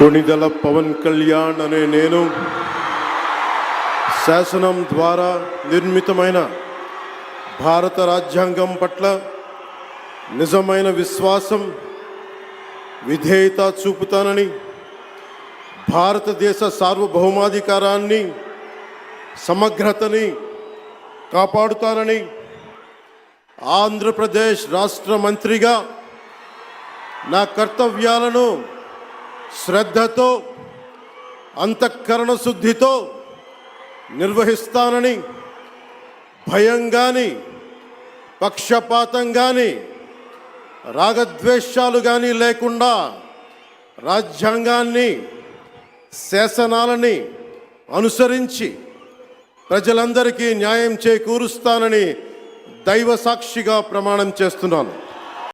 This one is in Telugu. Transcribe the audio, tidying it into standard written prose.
కొణిదెల పవన్ కళ్యాణ్ అనే నేను శాసనం ద్వారా నిర్మితమైన భారత రాజ్యాంగం పట్ల నిజమైన విశ్వాసం, విధేయత చూపుతానని, భారతదేశ సార్వభౌమాధికారాన్ని, సమగ్రతని కాపాడుతానని, ఆంధ్రప్రదేశ్ రాష్ట్ర మంత్రిగా నా కర్తవ్యాలను శ్రద్ధతో, అంతఃకరణ శుద్ధితో నిర్వహిస్తానని, భయం కానీ, పక్షపాతం కానీ, రాగద్వేషాలు కానీ లేకుండా రాజ్యాంగాన్ని, శాసనాలని అనుసరించి ప్రజలందరికీ న్యాయం చేకూరుస్తానని దైవ సాక్షిగా ప్రమాణం చేస్తున్నాను.